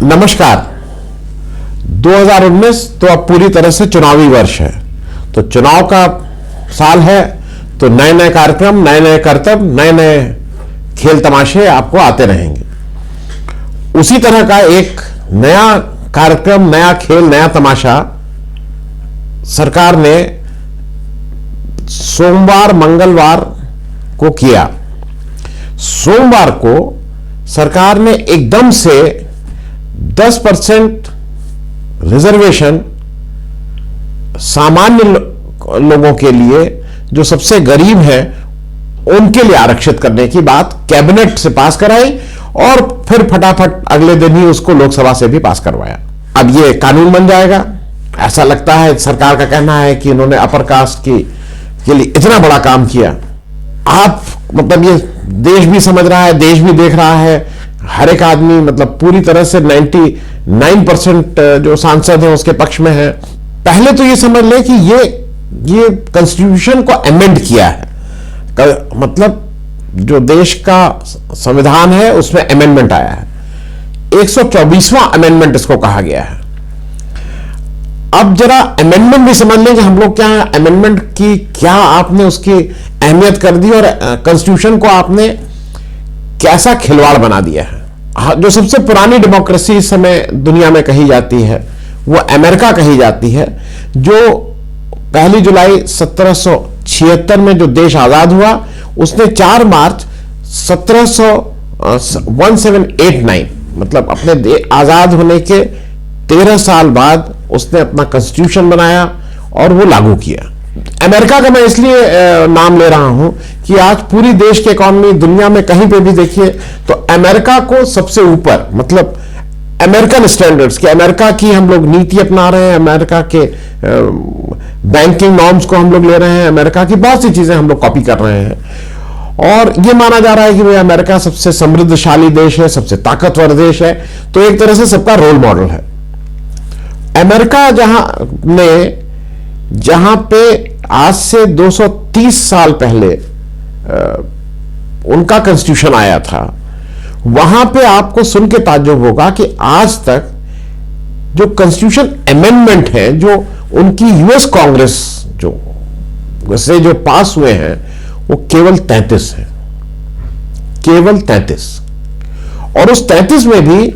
नमस्कार। 2019 तो अब पूरी तरह से चुनावी वर्ष है, तो चुनाव का साल है, तो नए नए कार्यक्रम, नए नए करतब, नए नए खेल तमाशे आपको आते रहेंगे। उसी तरह का एक नया कार्यक्रम, नया खेल, नया तमाशा सरकार ने सोमवार मंगलवार को किया। सोमवार को सरकार ने एकदम से 10% रिजर्वेशन सामान्य लोगों के लिए, जो सबसे गरीब हैं, उनके लिए आरक्षित करने की बात कैबिनेट से पास कराई और फिर फटाफट अगले दिन ही उसको लोकसभा से भी पास करवाया। अब ये कानून बन जाएगा। ऐसा लगता है, सरकार का कहना है कि इन्होंने अपर कास्ट के लिए इतना बड़ा काम किया। आप मतलब ये देश भी समझ रहा है, देश भी देख रहा है, हर एक आदमी मतलब पूरी तरह से 99% जो सांसद हैं उसके पक्ष में है। पहले तो ये समझ ले कि ये कॉन्स्टिट्यूशन को अमेंड किया है, मतलब जो देश का संविधान है उसमें अमेंडमेंट आया है। 124वां अमेंडमेंट इसको कहा गया है। अब जरा अमेंडमेंट भी समझ लें कि हम लोग क्या है, अमेंडमेंट की क्या आपने उसकी अहमियत कर दी और कॉन्स्टिट्यूशन को आपने कैसा खिलवाड़ बना दिया है। जो सबसे पुरानी डेमोक्रेसी इस समय दुनिया में कही जाती है वो अमेरिका कही जाती है, जो 1 जुलाई 1776 में जो देश आजाद हुआ, उसने 4 मार्च 1789 मतलब अपने आजाद होने के 13 साल बाद उसने अपना कॉन्स्टिट्यूशन बनाया और वो लागू किया। अमेरिका का मैं इसलिए नाम ले रहा हूं कि आज पूरी देश की इकोनॉमी दुनिया में कहीं पे भी देखिए तो अमेरिका को सबसे ऊपर, मतलब अमेरिकन स्टैंडर्ड्स की, अमेरिका की हम लोग नीति अपना रहे हैं, अमेरिका के बैंकिंग नॉर्म्स को हम लोग ले रहे हैं, अमेरिका की बहुत सी चीजें हम लोग कॉपी कर रहे हैं और ये माना जा रहा है कि भाई अमेरिका सबसे समृद्धशाली देश है, सबसे ताकतवर देश है, तो एक तरह से सबका रोल मॉडल है। अमेरिका जहां पे आज से 230 साल पहले उनका कॉन्स्टिट्यूशन आया था, वहां पे आपको सुन के ताज्जुब होगा कि आज तक जो कॉन्स्टिट्यूशन अमेंडमेंट है, जो उनकी यूएस कांग्रेस जो पास हुए हैं, वो केवल 33 है, केवल 33। और उस 33 में भी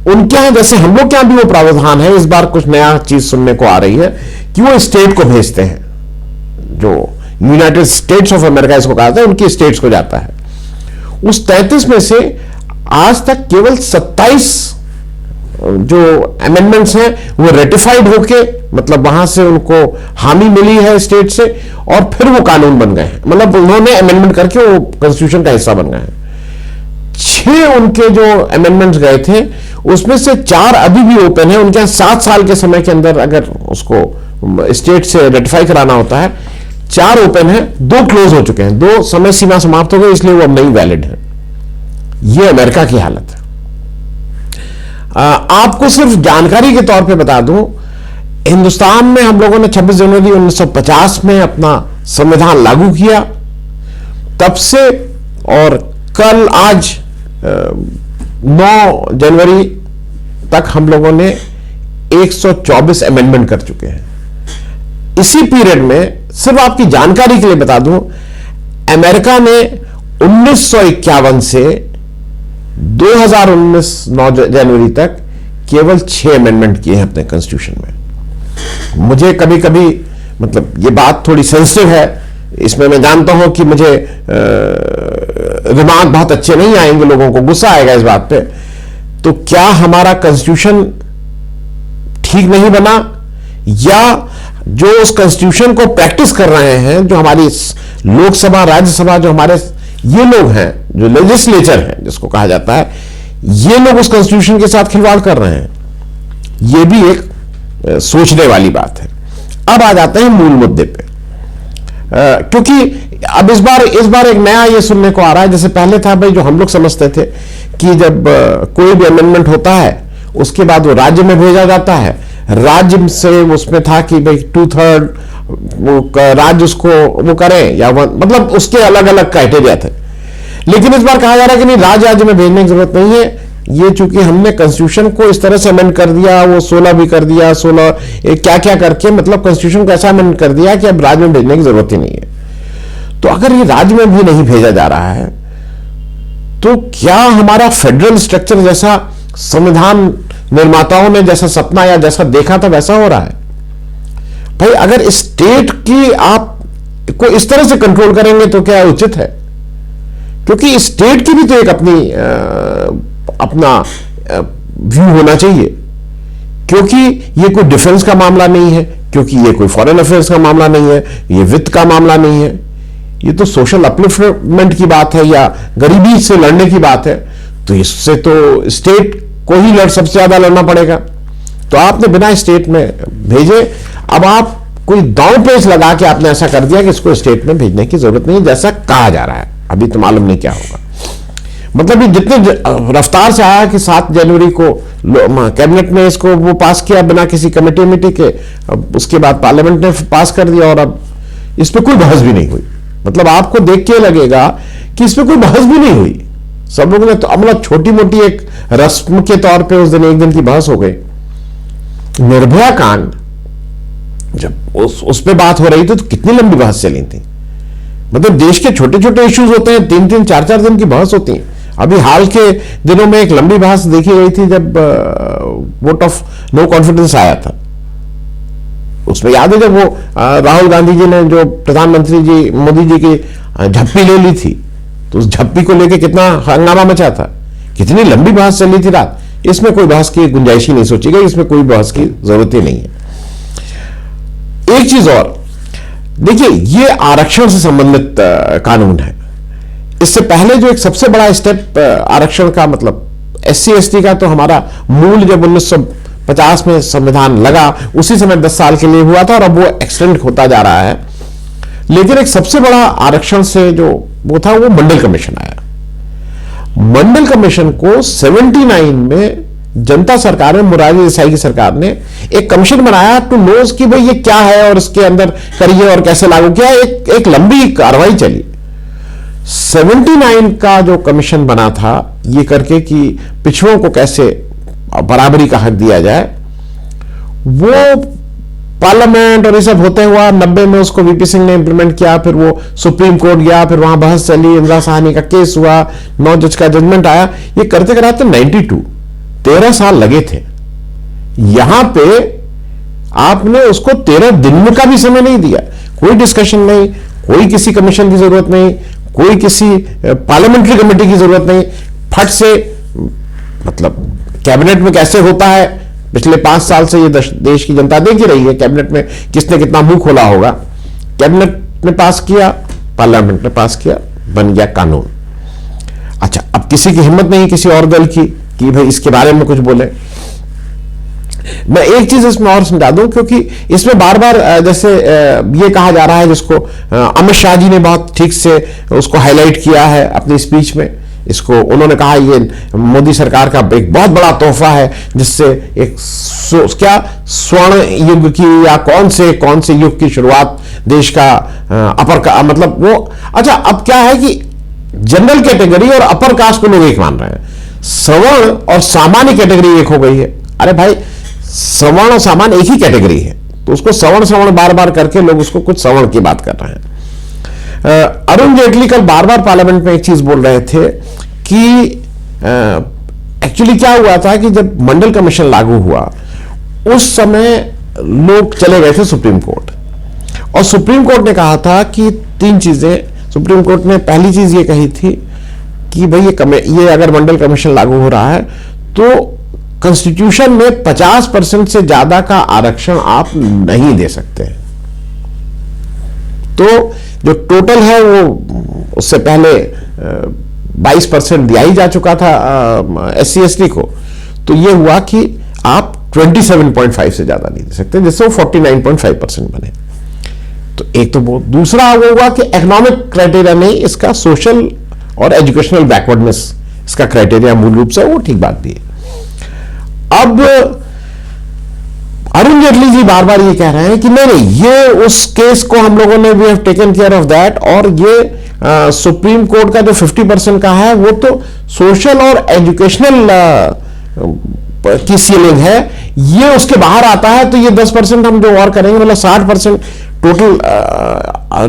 उनके यहां, जैसे हम लोग के यहां भी वो प्रावधान है, इस बार कुछ नया चीज सुनने को आ रही है कि वो स्टेट को भेजते हैं, जो यूनाइटेड स्टेट्स ऑफ अमेरिका इसको कहा जाता है, उनकी स्टेट्स को जाता है। उस 33 में से आज तक केवल 27 जो अमेंडमेंट्स हैं वो रेटिफाइड होके, मतलब वहां से उनको हामी मिली है स्टेट से और फिर वो कानून बन गए हैं, मतलब उन्होंने अमेंडमेंट करके वो कॉन्स्टिट्यूशन का हिस्सा बन गए हैं। 6 उनके जो अमेंडमेंट्स गए थे उसमें से 4 अभी भी ओपन है। उनके 7 साल के समय के अंदर अगर उसको स्टेट से रेटिफाई कराना होता है, 4 ओपन है, 2 क्लोज हो चुके हैं, 2 समय सीमा समाप्त हो गई, इसलिए वो अब नहीं वैलिड है। ये अमेरिका की हालत है। आपको सिर्फ जानकारी के तौर पे बता दूं, हिंदुस्तान में हम लोगों ने 26 जनवरी 1950 में अपना संविधान लागू किया, तब से और कल आज 9 जनवरी तक हम लोगों ने 124 अमेंडमेंट कर चुके हैं। इसी पीरियड में, सिर्फ आपकी जानकारी के लिए बता दूं, अमेरिका ने 1951 से 2019 9 जनवरी तक केवल 6 अमेंडमेंट किए हैं अपने कॉन्स्टिट्यूशन में। मुझे कभी कभी मतलब ये बात थोड़ी सेंसिटिव है, इसमें मैं जानता हूं कि मुझे रिमार्क बहुत अच्छे नहीं आएंगे, लोगों को गुस्सा आएगा इस बात पे। तो क्या हमारा कॉन्स्टिट्यूशन ठीक नहीं बना, या जो उस कॉन्स्टिट्यूशन को प्रैक्टिस कर रहे हैं, जो हमारी लोकसभा, राज्यसभा, जो हमारे ये लोग हैं, जो लेजिस्लेचर हैं जिसको कहा जाता है, ये लोग उस कॉन्स्टिट्यूशन के साथ खिलवाड़ कर रहे हैं? ये भी एक सोचने वाली बात है। अब आ जाते हैं मूल मुद्दे पे, क्योंकि अब इस बार एक नया ये सुनने को आ रहा है। जैसे पहले था भाई, जो हम लोग समझते थे कि जब कोई भी अमेंडमेंट होता है उसके बाद वो राज्य में भेजा जाता है, राज्य से उसमें था कि भाई 2/3 राज्य उसको वो करें या मतलब उसके अलग अलग क्राइटेरिया थे। लेकिन इस बार कहा जा रहा है कि नहीं, राज्य में भेजने की जरूरत नहीं है, ये चूंकि हमने कॉन्स्टिट्यूशन को इस तरह से अमेंड कर दिया, वो 16 भी कर दिया, 16 क्या क्या करके, मतलब कॉन्स्टिट्यूशन को ऐसा अमेंड कर दिया कि अब राज्य में भेजने की जरूरत ही नहीं है। तो अगर ये राज्य में भी नहीं भेजा जा रहा है तो क्या हमारा फेडरल स्ट्रक्चर जैसा संविधान निर्माताओं ने जैसा सपना या जैसा देखा था वैसा हो रहा है? भाई अगर स्टेट की आप को इस तरह से कंट्रोल करेंगे तो क्या उचित है? क्योंकि स्टेट की भी तो एक अपना व्यू होना चाहिए, क्योंकि ये कोई डिफेंस का मामला नहीं है, क्योंकि ये कोई फॉरेन अफेयर्स का मामला नहीं है, ये वित्त का मामला नहीं है, ये तो सोशल अपलिफ्टमेंट की बात है या गरीबी से लड़ने की बात है। तो इससे तो स्टेट को ही सबसे ज्यादा लड़ना पड़ेगा। तो आपने बिना स्टेट में भेजे, अब आप कोई दांव पेच लगा के आपने ऐसा कर दिया कि इसको स्टेट में भेजने की जरूरत नहीं, जैसा कहा जा रहा है। अभी तो मालूम नहीं क्या होगा। मतलब ये जितने रफ्तार से आया कि 7 जनवरी को कैबिनेट ने इसको वो पास किया बिना किसी कमेटी मिटी के, उसके बाद पार्लियामेंट ने पास कर दिया और अब इस पर कोई बहस भी नहीं हुई। मतलब आपको देख के लगेगा कि इस पर कोई बहस भी नहीं हुई। सब लोगों ने तो मतलब छोटी मोटी एक रस्म के तौर पे उस दिन एक दिन की बहस हो गई। निर्भया कांड जब उस पे बात हो रही थी तो कितनी लंबी बहस चली थी। मतलब देश के छोटे छोटे इश्यूज होते हैं, 3-3, 4-4 दिन की बहस होती है। अभी हाल के दिनों में एक लंबी बहस देखी गई थी जब वोट ऑफ नो कॉन्फिडेंस आया था। उसमें याद है जब वो राहुल गांधी जी ने जो प्रधानमंत्री जी मोदी जी की झप्पी ले ली थी, तो उस झप्पी को लेके कितना हंगामा मचा था, कितनी लंबी बहस चली थी रात। इसमें कोई बहस की गुंजाइश ही नहीं सोची गई, इसमें कोई बहस की जरूरत ही नहीं है। एक चीज और देखिए, ये आरक्षण से संबंधित कानून है। इससे पहले जो एक सबसे बड़ा स्टेप आरक्षण का, मतलब SC ST का, तो हमारा मूल जब 1950 में संविधान लगा उसी समय 10 साल के लिए हुआ था और अब वो एक्सटेंड होता जा रहा है। लेकिन एक सबसे बड़ा आरक्षण से जो वो था वो मंडल कमीशन आया। मंडल कमीशन को 79 में जनता सरकार में, मोरारजी देसाई की सरकार ने एक कमीशन बनाया टू नोज कि भाई ये क्या है और इसके अंदर करिए और कैसे लागू किया। एक लंबी कार्रवाई चली। 79 का जो कमीशन बना था ये करके कि पिछड़ों को कैसे बराबरी का हक दिया जाए, वो पार्लियामेंट और ये सब होते हुआ 90 में उसको VP सिंह ने इंप्लीमेंट किया। फिर वो सुप्रीम कोर्ट गया, फिर वहां बहस चली, इंदिरा साहनी का केस हुआ, 9 जज का जजमेंट आया। ये करते कराते 92 13 साल लगे थे। यहां पे आपने उसको 13 दिन का भी समय नहीं दिया। कोई डिस्कशन नहीं, कोई किसी कमीशन की जरूरत नहीं, कोई किसी पार्लियामेंट्री कमेटी की जरूरत नहीं। फट से, मतलब कैबिनेट में कैसे होता है पिछले 5 साल से ये देश की जनता देख ही रही है। कैबिनेट में किसने कितना मुंह खोला होगा। कैबिनेट ने पास किया, पार्लियामेंट ने पास किया, बन गया कानून। अच्छा, अब किसी की हिम्मत नहीं किसी और दल की कि भाई इसके बारे में कुछ बोले। मैं एक चीज इसमें और समझा दूं, क्योंकि इसमें बार बार जैसे ये कहा जा रहा है, जिसको अमित शाह जी ने बहुत ठीक से उसको हाईलाइट किया है अपनी स्पीच में। इसको उन्होंने कहा ये मोदी सरकार का एक बहुत बड़ा तोहफा है, जिससे एक क्या स्वर्ण युग की या कौन से युग की शुरुआत देश का अपर का, मतलब वो। अच्छा, अब क्या है कि जनरल कैटेगरी और अपर कास्ट को लोग एक मान रहे हैं, सवर्ण और सामान्य कैटेगरी एक हो गई है। अरे भाई, सवर्ण और सामान्य एक ही कैटेगरी है, तो उसको सवर्ण बार बार करके लोग उसको कुछ सवर्ण की बात कर रहे हैं। अरुण जेटली कल बार बार पार्लियामेंट में एक चीज बोल रहे थे कि एक्चुअली क्या हुआ था कि जब मंडल कमीशन लागू हुआ उस समय लोग चले गए थे सुप्रीम कोर्ट, और सुप्रीम कोर्ट ने कहा था कि 3 चीजें। सुप्रीम कोर्ट ने पहली चीज ये कही थी कि भाई ये अगर मंडल कमीशन लागू हो रहा है तो कॉन्स्टिट्यूशन में 50% से ज्यादा का आरक्षण आप नहीं दे सकते। तो जो टोटल है वो उससे पहले 22% दिया ही जा चुका था SC ST को। तो ये हुआ कि आप 27.5 से ज्यादा नहीं दे सकते, जिससे वो 49.5% बने। तो एक तो वो, दूसरा वो हुआ कि इकोनॉमिक क्राइटेरिया नहीं, इसका सोशल और एजुकेशनल बैकवर्डनेस इसका क्राइटेरिया मूल रूप से, वो ठीक बात भी है। अब अरुण जेटली जी बार बार ये कह रहे हैं कि नहीं, ये उस केस को हम लोगों ने we have taken care of that, और ये सुप्रीम कोर्ट का जो 50% का है वो तो सोशल और एजुकेशनल की सीलिंग है, ये उसके बाहर आता है। तो ये 10% हम जो और करेंगे मतलब 60% टोटल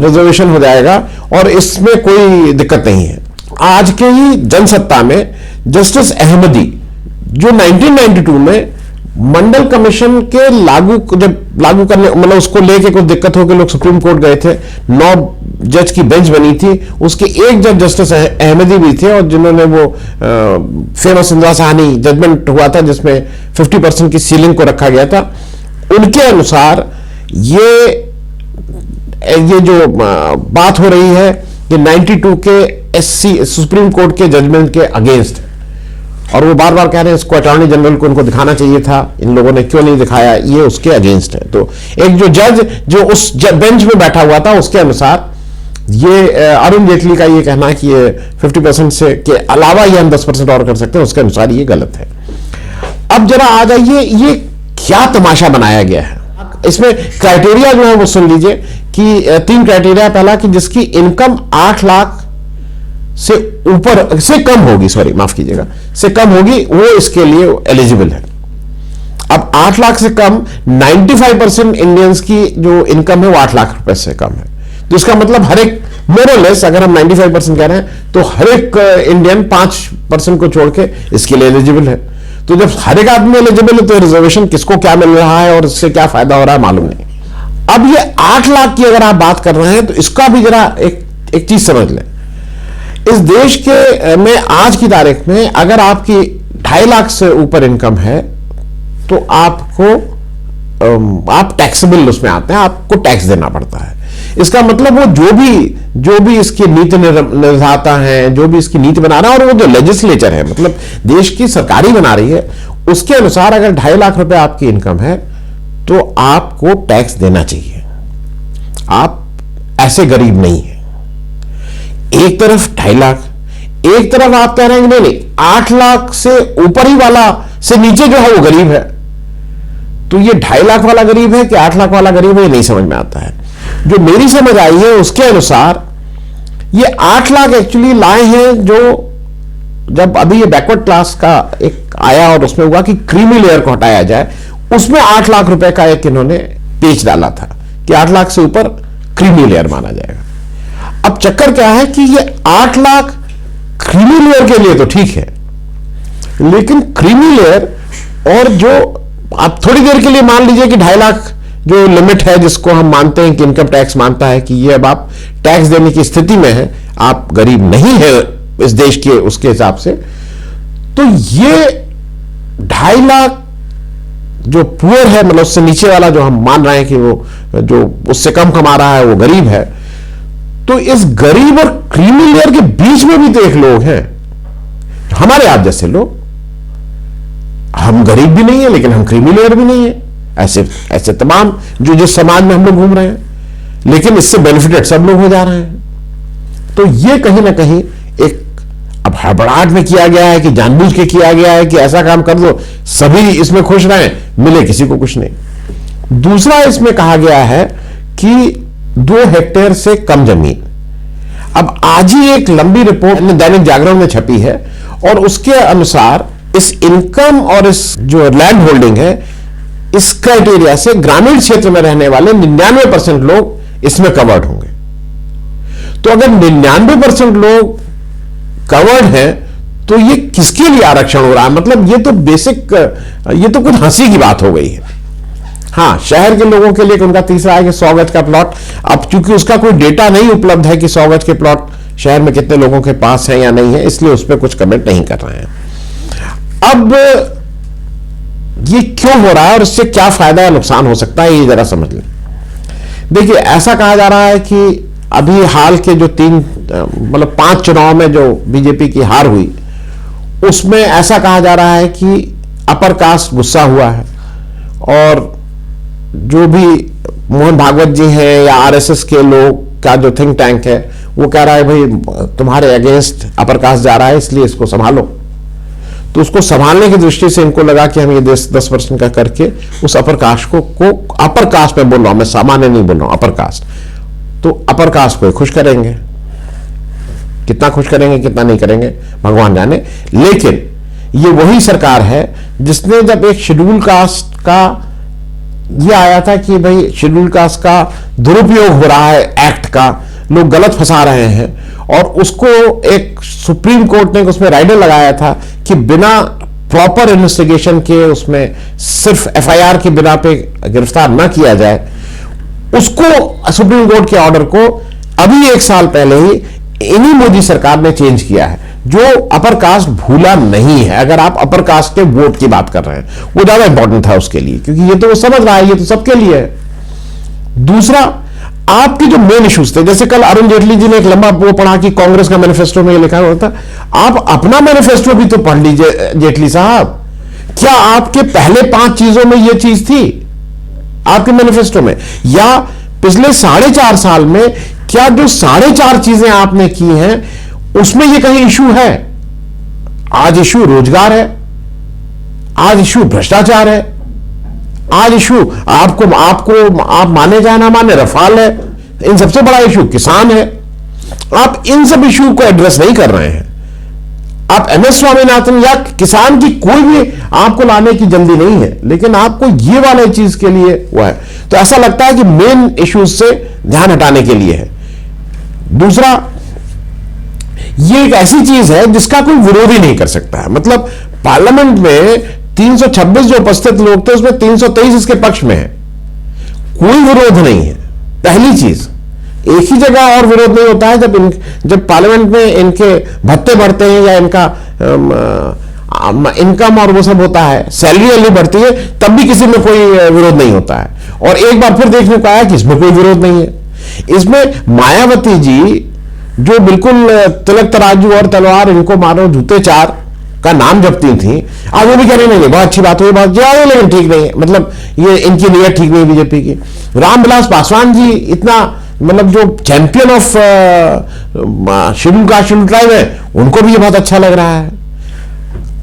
रिजर्वेशन हो जाएगा और इसमें कोई दिक्कत नहीं है। आज के ही जनसत्ता में जस्टिस अहमदी जो 1992 में मंडल कमीशन के जब लागू करने मतलब उसको लेके कुछ दिक्कत हो के लोग सुप्रीम कोर्ट गए थे, 9 जज की बेंच बनी थी, उसके एक जज जस्टिस अहमदी भी थे और जिन्होंने वो फेमस इंदिरा साहनी जजमेंट हुआ था जिसमें 50% की सीलिंग को रखा गया था। उनके अनुसार ये जो बात हो रही है कि 92 के एससी सुप्रीम कोर्ट के जजमेंट के अगेंस्ट, और वो बार बार कह रहे हैं इसको अटॉर्नी जनरल को उनको दिखाना चाहिए था, इन लोगों ने क्यों नहीं दिखाया, ये उसके अगेंस्ट है। तो एक जो जज जो उस बेंच में बैठा हुआ था उसके अनुसार ये अरुण जेटली का ये कहना कि ये 50% से के अलावा ये हम 10% और कर सकते हैं, उसके अनुसार ये गलत है। अब जरा आ जाइए ये क्या तमाशा बनाया गया है। इसमें क्राइटेरिया जो है वो सुन लीजिए कि 3 क्राइटेरिया। पहला कि जिसकी इनकम 8 लाख से ऊपर से कम होगी, सॉरी माफ कीजिएगा, से कम होगी, वो इसके लिए एलिजिबल है। अब 8 लाख से कम 95% इंडियंस की जो इनकम है वो 8 लाख रुपए से कम है। तो इसका मतलब हर एक मोरलेस अगर हम 95% कह रहे हैं तो हर एक इंडियन 5% को छोड़ के इसके लिए एलिजिबल है। तो जब हर एक आदमी एलिजिबल है तो रिजर्वेशन किसको क्या मिल रहा है और इससे क्या फायदा हो रहा है मालूम नहीं। अब ये 8 लाख की अगर आप बात कर रहे हैं तो इसका भी जरा एक चीज समझ लें। इस देश के में आज की तारीख में अगर आपकी 2.5 लाख से ऊपर इनकम है तो आपको आप टैक्सेबल उसमें आते हैं, आपको टैक्स देना पड़ता है। इसका मतलब वो जो भी इसकी नीति निर्माता हैं, जो भी इसकी नीति बना रहा है और वो जो लेजिस्लेचर है मतलब देश की सरकारी बना रही है, उसके अनुसार अगर 2.5 लाख रुपए आपकी इनकम है तो आपको टैक्स देना चाहिए। आप ऐसे गरीब नहीं है। एक तरफ 2.5 लाख, एक तरफ आप कह रहे हैं कि नहीं 8 लाख से ऊपर ही वाला से नीचे जो है वो गरीब है। तो ये 2.5 लाख वाला गरीब है कि 8 लाख वाला गरीब है ये नहीं समझ में आता है। जो मेरी समझ आई है उसके अनुसार ये 8 लाख एक्चुअली लाए हैं जो जब अभी ये बैकवर्ड क्लास का एक आया और उसमें हुआ कि क्रीमी लेयर को हटाया जाए, उसमें 8 लाख रुपए का एक इन्होंने पेच डाला था कि 8 लाख से ऊपर क्रीमी लेयर माना जाएगा। अब चक्कर क्या है कि ये 8 लाख क्रीमी लेयर के लिए तो ठीक है, लेकिन क्रीमी लेयर और जो आप थोड़ी देर के लिए मान लीजिए कि 2.5 लाख जो लिमिट है जिसको हम मानते हैं कि इनकम टैक्स मानता है कि ये अब आप टैक्स देने की स्थिति में है, आप गरीब नहीं है इस देश के उसके हिसाब से, तो ये 2.5 लाख जो पुअर है मतलब उससे नीचे वाला जो हम मान रहे हैं कि वो जो उससे कम कमा रहा है वो गरीब है। तो इस गरीब और क्रीमी लेयर के बीच में भी तो एक लोग हैं, हमारे आप जैसे लोग। हम गरीब भी नहीं है लेकिन हम क्रीमी लेयर भी नहीं है। ऐसे तमाम जो जिस समाज में हम लोग घूम रहे हैं, लेकिन इससे बेनिफिटेड सब लोग हो जा रहे हैं। तो ये कहीं ना कहीं एक अब हड़बड़ाहट में किया गया है कि जानबूझ के किया गया है कि ऐसा काम कर दो सभी इसमें खुश रहें, मिले किसी को कुछ नहीं। दूसरा इसमें कहा गया है कि 2 हेक्टेयर से कम जमीन। अब आज ही एक लंबी रिपोर्ट दैनिक जागरण में छपी है और उसके अनुसार इस इनकम और इस जो लैंड होल्डिंग है इस क्राइटेरिया से ग्रामीण क्षेत्र में रहने वाले 99% लोग इसमें कवर्ड होंगे। तो अगर 99% लोग कवर्ड हैं तो ये किसके लिए आरक्षण हो रहा है? मतलब ये तो बेसिक, ये तो कुछ हंसी की बात हो गई है। हाँ, शहर के लोगों के लिए उनका तीसरा है कि 100 गज का प्लॉट। अब चूंकि उसका कोई डेटा नहीं उपलब्ध है कि 100 गज के प्लॉट शहर में कितने लोगों के पास है या नहीं है, इसलिए उस पर कुछ कमेंट नहीं कर रहे हैं। अब ये क्यों हो रहा है और इससे क्या फायदा या नुकसान हो सकता है ये जरा समझ लें। देखिए, ऐसा कहा जा रहा है कि अभी हाल के जो 5 चुनाव में जो बीजेपी की हार हुई उसमें ऐसा कहा जा रहा है कि अपर कास्ट गुस्सा हुआ है और जो भी मोहन भागवत जी हैं या आरएसएस के लोग का जो थिंक टैंक है वो कह रहा है भाई तुम्हारे अगेंस्ट अपर कास्ट जा रहा है इसलिए इसको संभालो। तो उसको संभालने की दृष्टि से इनको लगा कि हम ये 10% का करके उस अपर कास्ट को अपर कास्ट में बोल रहा हूं मैं, सामान्य नहीं बोल रहा हूं, अपर कास्ट, तो अपर कास्ट को खुश करेंगे। कितना खुश करेंगे कितना नहीं करेंगे भगवान जाने। लेकिन ये वही सरकार है जिसने जब एक शेड्यूल कास्ट का ये आया था कि भाई शेड्यूल कास्ट का दुरुपयोग हो रहा है, एक्ट का लोग गलत फंसा रहे हैं, और उसको एक सुप्रीम कोर्ट ने उसमें राइडर लगाया था कि बिना प्रॉपर इन्वेस्टिगेशन के उसमें सिर्फ एफआईआर के बिना पे गिरफ्तार न किया जाए, उसको सुप्रीम कोर्ट के ऑर्डर को अभी 1 साल पहले ही इन्हीं मोदी सरकार ने चेंज किया है, जो अपर कास्ट भूला नहीं है। अगर आप अपर कास्ट के वोट की बात कर रहे हैं, वो ज्यादा इंपॉर्टेंट था उसके लिए, क्योंकि ये तो वो समझ रहा है ये तो सबके लिए है। दूसरा, आपके जो मेन इश्यूज थे, जैसे कल अरुण जेटली जी ने एक लंबा वो पढ़ा कि कांग्रेस का मैनिफेस्टो में ये लिखा हुआ था, आप अपना मैनिफेस्टो भी तो पढ़ लीजिए जेटली साहब। क्या आपके पहले 5 चीजों में ये चीज थी आपके मैनिफेस्टो में? या पिछले 4.5 साल में क्या जो 4.5 चीजें आपने की हैं उसमें ये कहीं इशू है? आज इशू रोजगार है, आज इशू भ्रष्टाचार है, आज इशू आप माने जाए ना माने रफाल है, इन सबसे बड़ा इशू किसान है। आप इन सब इशू को एड्रेस नहीं कर रहे हैं। आप एमएस स्वामीनाथन या किसान की कोई भी आपको लाने की जल्दी नहीं है, लेकिन आपको ये वाले चीज के लिए वो है, तो ऐसा लगता है कि मेन इश्यूज से ध्यान हटाने के लिए है। दूसरा, ये एक ऐसी चीज है जिसका कोई विरोध ही नहीं कर सकता है। मतलब पार्लियामेंट में 326 जो उपस्थित लोग थे उसमें 323 इसके पक्ष में है, कोई विरोध नहीं है। पहली चीज, एक ही जगह और विरोध नहीं होता है जब पार्लियामेंट में इनके भत्ते बढ़ते हैं या इनका इनकम और वो सब होता है, सैलरी वाली बढ़ती है, तब भी किसी में कोई विरोध नहीं होता है। और एक बार फिर देखने को आया कि इसमें कोई विरोध नहीं है। इसमें मायावती जी जो बिल्कुल तिलक तराजू और तलवार इनको मारो जूते चार का नाम जपती थी, आज वो भी कह रही नहीं बहुत अच्छी बात हुई, बहुत ज्यादा, लेकिन ठीक नहीं है, मतलब ये इनकी नीयत ठीक नहीं बीजेपी की। रामविलास पासवान जी इतना मतलब जो champion of schedule caste schedule tribe है, उनको भी ये बहुत अच्छा लग रहा है।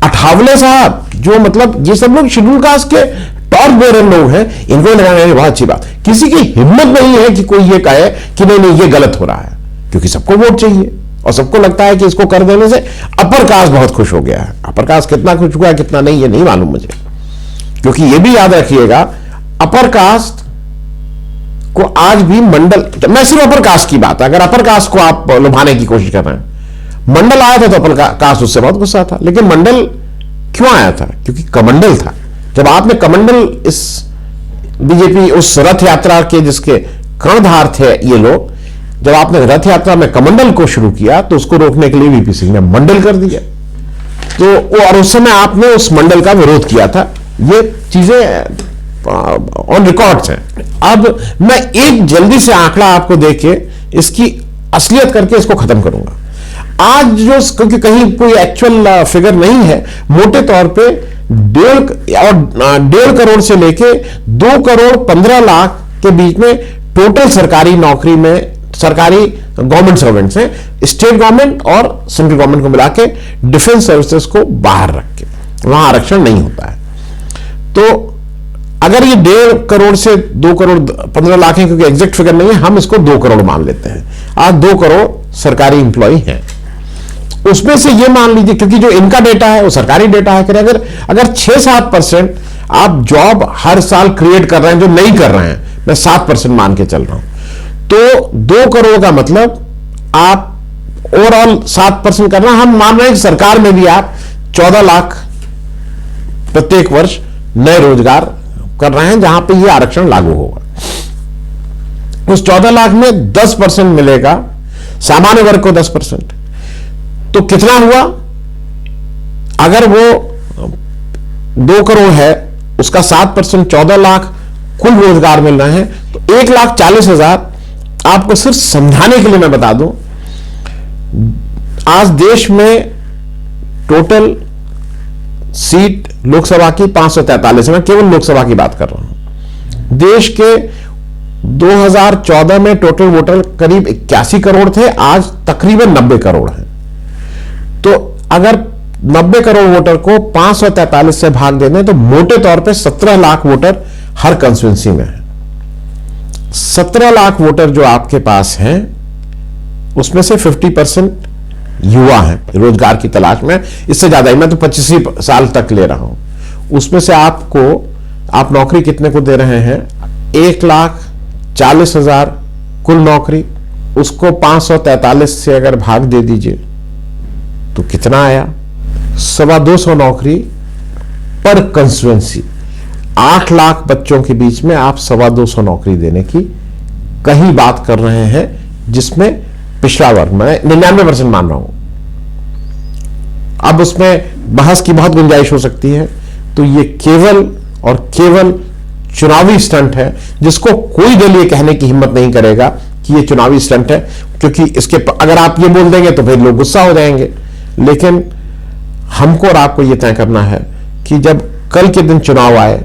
अठावले साहब जो मतलब ये सब लोग शेड्यूल कास्ट के टॉर्च बेरर लोग हैं, इनको लगाना बहुत अच्छी बात। किसी की हिम्मत नहीं है कि कोई ये कहे कि नहीं नहीं ये गलत हो रहा है, क्योंकि सबको वोट चाहिए और सबको लगता है कि इसको कर देने से अपर कास्ट बहुत खुश हो गया है। अपर कास्ट कितना खुश हुआ है कितना नहीं ये नहीं मालूम मुझे, क्योंकि ये भी याद रखिएगा अपर कास्ट को आज भी मंडल, मैं सिर्फ अपर कास्ट की बात है, अगर अपर कास्ट को आप लुभाने की कोशिश कर रहे हैं, मंडल आया था तो अपर कास्ट उससे बहुत गुस्सा था। लेकिन मंडल क्यों आया था? क्योंकि कमंडल था। जब आपने कमंडल इस बीजेपी उस रथ यात्रा के जिसके कर्णधार थे ये लोग, जब आपने रथ यात्रा में कमंडल को शुरू किया तो उसको रोकने के लिए वीपी सिंह ने मंडल कर दिया, तो और उस समय आपने उस मंडल का विरोध किया था। ये चीजें ऑन रिकॉर्ड्स हैं। अब मैं एक जल्दी से आंकड़ा आपको देके इसकी असलियत करके इसको खत्म करूंगा। आज जो, क्योंकि कहीं कोई एक्चुअल फिगर नहीं है, मोटे तौर पे 1.5 करोड़ से लेके 2 करोड़ 15 लाख के बीच में टोटल सरकारी नौकरी में सरकारी गवर्नमेंट सर्वेंट्स हैं, स्टेट गवर्नमेंट और सेंट्रल गवर्नमेंट को मिला के, डिफेंस सर्विसेज को बाहर रख के, वहां आरक्षण नहीं होता है। तो अगर ये 1.5 करोड़ से 2 करोड़ 15 लाख है, क्योंकि एग्जैक्ट फिगर नहीं है, हम इसको 2 करोड़ मान लेते हैं। आज 2 करोड़ सरकारी इंप्लॉई हैं, उसमें से ये मान लीजिए, क्योंकि जो इनका डेटा है वो सरकारी डेटा है, कि अगर 6-7% आप जॉब हर साल क्रिएट कर रहे हैं जो नहीं कर रहे हैं, मैं 7% मान के चल रहा हूं, तो 2 करोड़ का मतलब आप ओवरऑल 7% करना, हम मान रहे हैं कि सरकार में भी आप 14 लाख प्रत्येक वर्ष नए रोजगार कर रहे हैं जहां पे ये आरक्षण लागू होगा। उस 14 लाख में 10% मिलेगा सामान्य वर्ग को, 10%, तो कितना हुआ? अगर वो 2 करोड़ है उसका 7%, 14 लाख कुल रोजगार मिल रहे हैं, तो 1,40,000। आपको सिर्फ समझाने के लिए मैं बता दूं, आज देश में टोटल सीट लोकसभा की 543 है, मैं केवल लोकसभा की बात कर रहा हूं। देश के 2014 में टोटल वोटर करीब 81 करोड़ थे, आज तकरीबन 90 करोड़ हैं। तो अगर 90 करोड़ वोटर को 543 से भाग दे दें तो मोटे तौर पे 17 लाख वोटर हर कंस्टिट्यूंसी में है। 17 लाख वोटर जो आपके पास हैं, उसमें से 50% युवा हैं रोजगार की तलाश में, इससे ज्यादा ही, मैं तो 25 साल तक ले रहा हूं, उसमें से आप नौकरी कितने को दे रहे हैं? 1,40,000 कुल नौकरी, उसको 543 से अगर भाग दे दीजिए तो कितना आया? 225 नौकरी पर कंस्टिट्यूएंसी। 8 लाख बच्चों के बीच में आप 225 नौकरी देने की कहीं बात कर रहे हैं, जिसमें पिछड़ा वर्ग मैं 99% मान रहा हूं। अब उसमें बहस की बहुत गुंजाइश हो सकती है। तो ये केवल और केवल चुनावी स्टंट है, जिसको कोई दल ये कहने की हिम्मत नहीं करेगा कि ये चुनावी स्टंट है, क्योंकि इसके अगर आप ये बोल देंगे तो फिर लोग गुस्सा हो जाएंगे। लेकिन हमको और आपको ये तय करना है कि जब कल के दिन चुनाव आए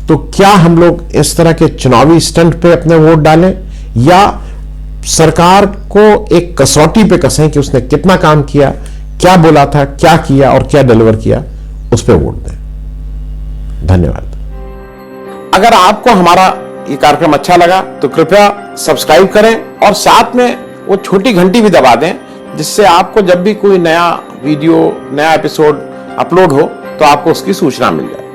तो क्या हम लोग इस तरह के चुनावी स्टंट पे अपने वोट डालें, या सरकार को एक कसौटी पे कसें कि उसने कितना काम किया, क्या बोला था, क्या किया और क्या डिलीवर किया, उस पर वोट दें। धन्यवाद। अगर आपको हमारा ये कार्यक्रम अच्छा लगा तो कृपया सब्सक्राइब करें और साथ में वो छोटी घंटी भी दबा दें, जिससे आपको जब भी कोई नया वीडियो, नया एपिसोड अपलोड हो तो आपको उसकी सूचना मिल जाए।